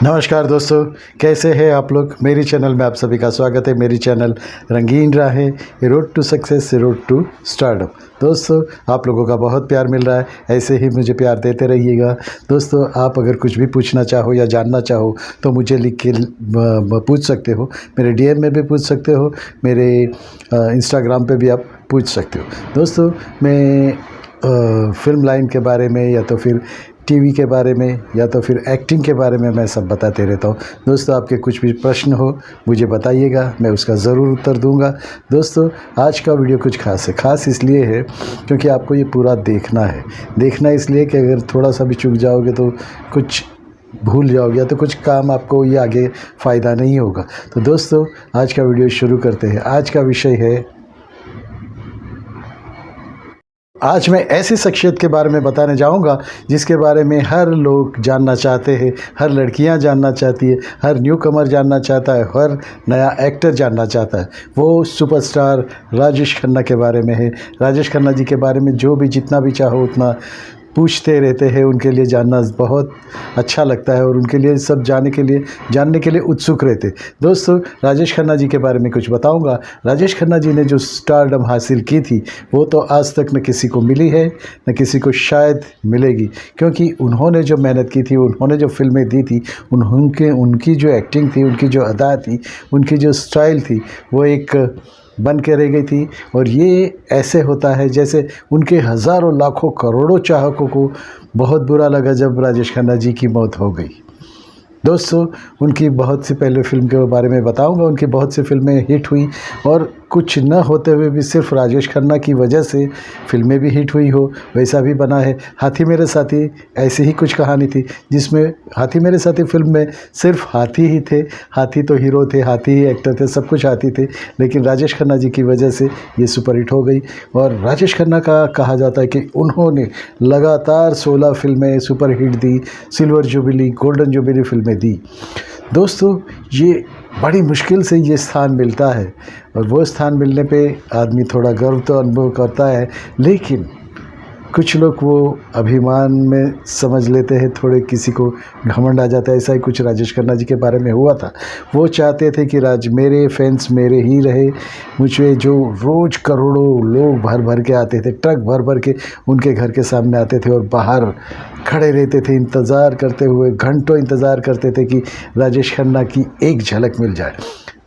नमस्कार दोस्तों, कैसे हैं आप लोग। मेरी चैनल में आप सभी का स्वागत है। मेरी channel Rangeen Raahein, road to success, road to stardom. दोस्तों, आप लोगों का बहुत प्यार मिल रहा है, ऐसे ही मुझे प्यार देते रहिएगा। दोस्तों, आप अगर कुछ भी पूछना चाहो या जानना चाहो तो मुझे लिख के पूछ सकते हो। मेरे डीएम में भी पूछ सकते हो, मेरे इंस्टाग्राम पे भी आप पूछ सकते हो। दोस्तों, मैं फिल्म लाइन के बारे में या तो फिर टीवी के बारे में या तो फिर एक्टिंग के बारे में मैं सब बताते रहता हूँ। दोस्तों, आपके कुछ भी प्रश्न हो मुझे बताइएगा, मैं उसका ज़रूर उत्तर दूंगा। दोस्तों, आज का वीडियो कुछ खास है। खास इसलिए है क्योंकि आपको ये पूरा देखना है। देखना इसलिए कि अगर थोड़ा सा भी चूक जाओगे तो कुछ भूल जाओगे तो कुछ काम आपको ये आगे फ़ायदा नहीं होगा। तो दोस्तों, आज का वीडियो शुरू करते हैं। आज का विषय है, आज मैं ऐसी शख्सियत के बारे में बताने जाऊंगा जिसके बारे में हर लोग जानना चाहते हैं, हर लड़कियां जानना चाहती है, हर न्यू कमर जानना चाहता है, हर नया एक्टर जानना चाहता है। वो सुपरस्टार राजेश खन्ना के बारे में है। राजेश खन्ना जी के बारे में जो भी जितना भी चाहो उतना पूछते रहते हैं। उनके लिए जानना बहुत अच्छा लगता है और उनके लिए सब जानने के लिए उत्सुक रहते। दोस्तों, राजेश खन्ना जी के बारे में कुछ बताऊंगा। राजेश खन्ना जी ने जो स्टारडम हासिल की थी वो तो आज तक न किसी को मिली है न किसी को शायद मिलेगी, क्योंकि उन्होंने जो मेहनत की थी, उन्होंने जो फिल्में दी थी, उनकी जो एक्टिंग थी, उनकी जो अदा थी, उनकी जो स्टाइल थी, वो एक बन के रह गई थी। और ये ऐसे होता है जैसे उनके हज़ारों लाखों करोड़ों चाहकों को बहुत बुरा लगा जब राजेश खन्ना जी की मौत हो गई। दोस्तों, उनकी बहुत सी पहले फ़िल्म के बारे में बताऊंगा। उनकी बहुत सी फिल्में हिट हुई और कुछ न होते हुए भी सिर्फ राजेश खन्ना की वजह से फिल्में भी हिट हुई हो, वैसा भी बना है। हाथी मेरे साथी ऐसी ही कुछ कहानी थी जिसमें हाथी मेरे साथी फिल्म में सिर्फ हाथी ही थे। हाथी तो हीरो थे, हाथी ही एक्टर थे, सब कुछ हाथी थे, लेकिन राजेश खन्ना जी की वजह से ये सुपरहिट हो गई। और राजेश खन्ना का कहा जाता है कि उन्होंने लगातार 16 फिल्में सुपरहिट दी, सिल्वर जुबली, गोल्डन जुबली फिल्में दी। दोस्तों, ये बड़ी मुश्किल से ये स्थान मिलता है और वो स्थान मिलने पे आदमी थोड़ा गर्व तो अनुभव करता है, लेकिन कुछ लोग वो अभिमान में समझ लेते हैं, थोड़े किसी को घमंड आ जाता है। ऐसा ही कुछ राजेश खन्ना जी के बारे में हुआ था। वो चाहते थे कि मेरे फैंस मेरे ही रहे। मुझे जो रोज़ करोड़ों लोग भर भर के आते थे, ट्रक भर भर के उनके घर के सामने आते थे और बाहर खड़े रहते थे, इंतज़ार करते हुए, घंटों इंतज़ार करते थे कि राजेश खन्ना की एक झलक मिल जाए।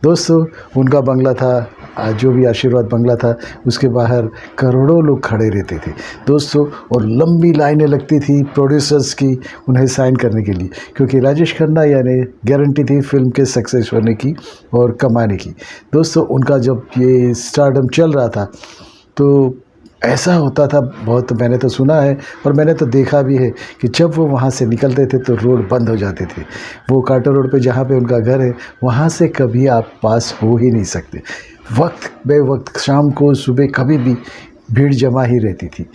दोस्तों, उनका बंगला था, जो भी आशीर्वाद बंगला था, उसके बाहर करोड़ों लोग खड़े रहते थे दोस्तों, और लंबी लाइनें लगती थी प्रोड्यूसर्स की उन्हें साइन करने के लिए, क्योंकि राजेश खन्ना यानी गारंटी थी फिल्म के सक्सेस होने की और कमाने की। दोस्तों, उनका जब ये स्टारडम चल रहा था तो ऐसा होता था, बहुत मैंने तो सुना है और मैंने तो देखा भी है कि जब वो वहाँ से निकलते थे तो रोड बंद हो जाते थे। वो कार्टर रोड पे जहाँ पे उनका घर है वहाँ से कभी आप पास हो ही नहीं सकते। वक्त बे वक्त, शाम को सुबह, कभी भी भीड़ जमा ही रहती थी।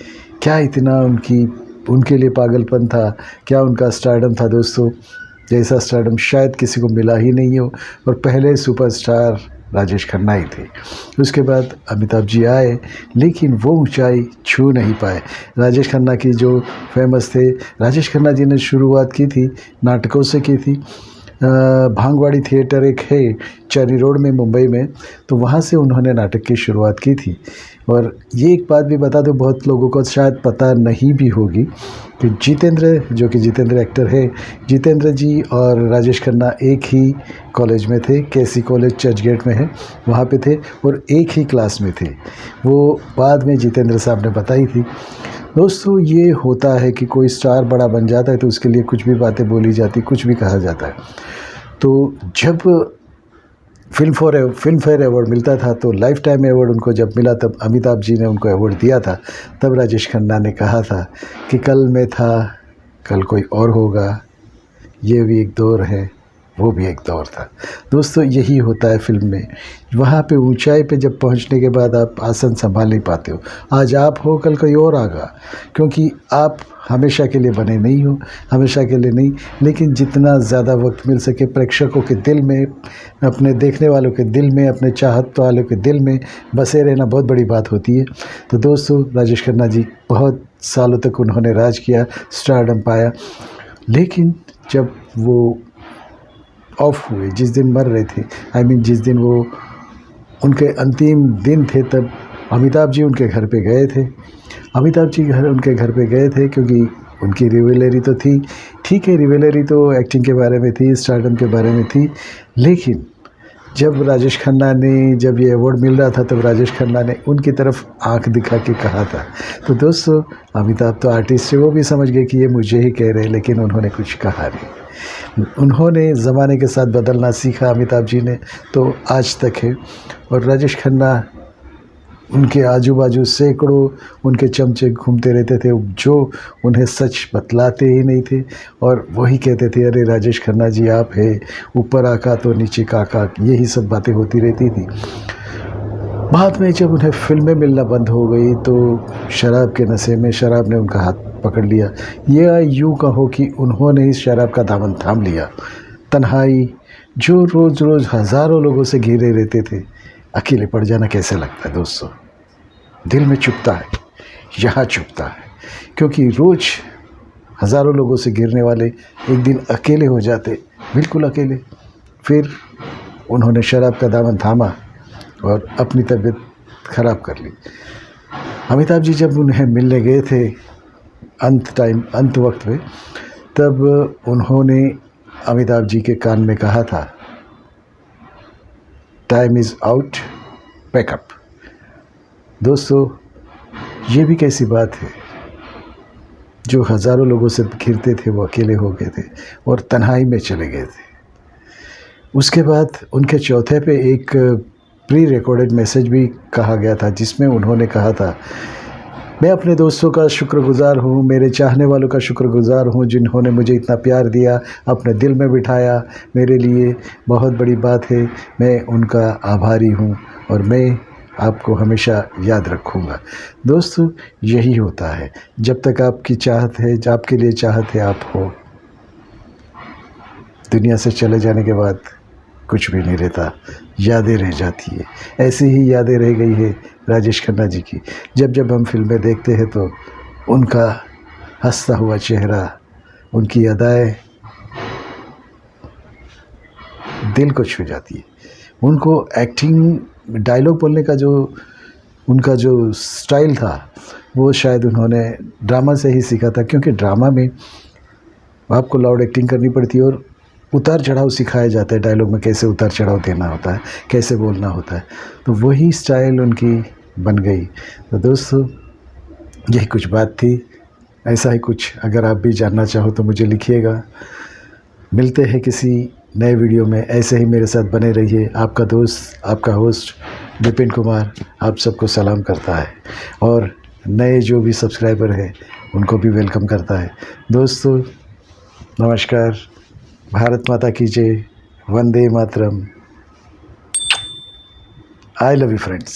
क्या इतना उनके लिए पागलपन था, क्या उनका स्टारडम था दोस्तों, जैसा स्टारडम शायद किसी को मिला ही नहीं हो। और पहले सुपरस्टार राजेश खन्ना ही थे। उसके बाद अमिताभ जी आए, लेकिन वो ऊंचाई छू नहीं पाए। राजेश खन्ना की जो फेमस थे, राजेश खन्ना जी ने शुरुआत की थी नाटकों से की थी। भांगवाड़ी थिएटर एक है चेरी रोड में मुंबई में, तो वहाँ से उन्होंने नाटक की शुरुआत की थी। और ये एक बात भी बता दो, बहुत लोगों को शायद पता नहीं भी होगी कि जितेंद्र, जो कि जितेंद्र एक्टर है, जितेंद्र जी और राजेश खन्ना एक ही कॉलेज में थे। केसी कॉलेज चर्च गेट में है, वहाँ पे थे और एक ही क्लास में थे। वो बाद में जितेंद्र साहब ने बताई थी। दोस्तों, ये होता है कि कोई स्टार बड़ा बन जाता है तो उसके लिए कुछ भी बातें बोली जाती, कुछ भी कहा जाता है। तो जब फिल्म फेयर अवार्ड मिलता था तो लाइफ टाइम अवार्ड उनको जब मिला, तब अमिताभ जी ने उनको अवार्ड दिया था। तब राजेश खन्ना ने कहा था कि कल मैं था, कल कोई और होगा, ये भी एक दौर है, वो भी एक दौर था। दोस्तों, यही होता है फिल्म में। वहाँ पे ऊंचाई पे जब पहुँचने के बाद आप आसन संभाल नहीं पाते हो। आज आप हो, कल कोई और आगा, क्योंकि आप हमेशा के लिए बने नहीं हो, हमेशा के लिए नहीं। लेकिन जितना ज़्यादा वक्त मिल सके प्रेक्षकों के दिल में, अपने देखने वालों के दिल में, अपने चाहत वालों के दिल में बसे रहना बहुत बड़ी बात होती है। तो दोस्तों, राजेश खन्ना जी बहुत सालों तक उन्होंने राज किया, स्टारडम पाया। लेकिन जब वो ऑफ हुए, जिस दिन मर रहे थे, आई मीन जिस दिन वो उनके अंतिम दिन थे, तब अमिताभ जी उनके घर पे गए थे। अमिताभ जी उनके घर पे गए थे क्योंकि उनकी रिवेलरी तो थी, ठीक है, रिवेलरी तो एक्टिंग के बारे में थी, स्टारडम के बारे में थी, लेकिन जब राजेश खन्ना ने जब ये अवार्ड मिल रहा था, तब राजेश खन्ना ने उनकी तरफ आंख दिखा के कहा था। तो दोस्तों, अमिताभ तो आर्टिस्ट है, वो भी समझ गए कि ये मुझे ही कह रहे हैं, लेकिन उन्होंने कुछ कहा नहीं। उन्होंने ज़माने के साथ बदलना सीखा अमिताभ जी ने, तो आज तक है। और राजेश खन्ना, उनके आजू बाजू सैकड़ों उनके चमचे घूमते रहते थे, जो उन्हें सच बतलाते ही नहीं थे, और वही कहते थे, अरे राजेश खन्ना जी आप है, ऊपर आका तो नीचे काका, यही सब बातें होती रहती थी। बाद में जब उन्हें फिल्में मिलना बंद हो गई, तो शराब के नशे में शराब ने उनका हाथ पकड़ लिया। ये यूँ कहो कि उन्होंने इस शराब का दामन थाम लिया। तन्हाई, जो रोज़ रोज़ हज़ारों लोगों से घिरे रहते थे, अकेले पड़ जाना कैसे लगता है दोस्तों? दिल में चुभता है, यहाँ चुभता है, क्योंकि रोज़ हज़ारों लोगों से घिरने वाले एक दिन अकेले हो जाते, बिल्कुल अकेले। फिर उन्होंने शराब का दामन थामा और अपनी तबीयत ख़राब कर ली। अमिताभ जी जब उन्हें मिलने गए थे अंत वक्त में, तब उन्होंने अमिताभ जी के कान में कहा था, टाइम इज़ आउट, पैकअप। दोस्तों, ये भी कैसी बात है, जो हज़ारों लोगों से घिरते थे वो अकेले हो गए थे और तन्हाई में चले गए थे। उसके बाद उनके चौथे पे एक प्री रिकॉर्डेड मैसेज भी कहा गया था, जिसमें उन्होंने कहा था, मैं अपने दोस्तों का शुक्रगुज़ार हूँ, मेरे चाहने वालों का शुक्रगुज़ार हूँ, जिन्होंने मुझे इतना प्यार दिया, अपने दिल में बिठाया, मेरे लिए बहुत बड़ी बात है, मैं उनका आभारी हूँ और मैं आपको हमेशा याद रखूँगा। दोस्तों, यही होता है, जब तक आपकी चाहत है, आपके लिए चाहत है, आप हो। दुनिया से चले जाने के बाद कुछ भी नहीं रहता, यादें रह जाती है। ऐसी ही यादें रह गई है राजेश खन्ना जी की। जब जब हम फिल्में देखते हैं तो उनका हंसता हुआ चेहरा, उनकी अदाएं दिल को छू जाती है। उनको एक्टिंग, डायलॉग बोलने का जो उनका जो स्टाइल था, वो शायद उन्होंने ड्रामा से ही सीखा था, क्योंकि ड्रामा में आपको लाउड एक्टिंग करनी पड़ती है और उतार चढ़ाव सिखाया जाता है, डायलॉग में कैसे उतार चढ़ाव देना होता है, कैसे बोलना होता है, तो वही स्टाइल उनकी बन गई। तो दोस्तों, यही कुछ बात थी। ऐसा ही कुछ अगर आप भी जानना चाहो तो मुझे लिखिएगा। मिलते हैं किसी नए वीडियो में, ऐसे ही मेरे साथ बने रहिए। आपका दोस्त, आपका होस्ट विपिन कुमार आप सबको सलाम करता है, और नए जो भी सब्सक्राइबर हैं उनको भी वेलकम करता है। दोस्तों, नमस्कार, भारत माता की जय, Vande Mataram, I love you friends.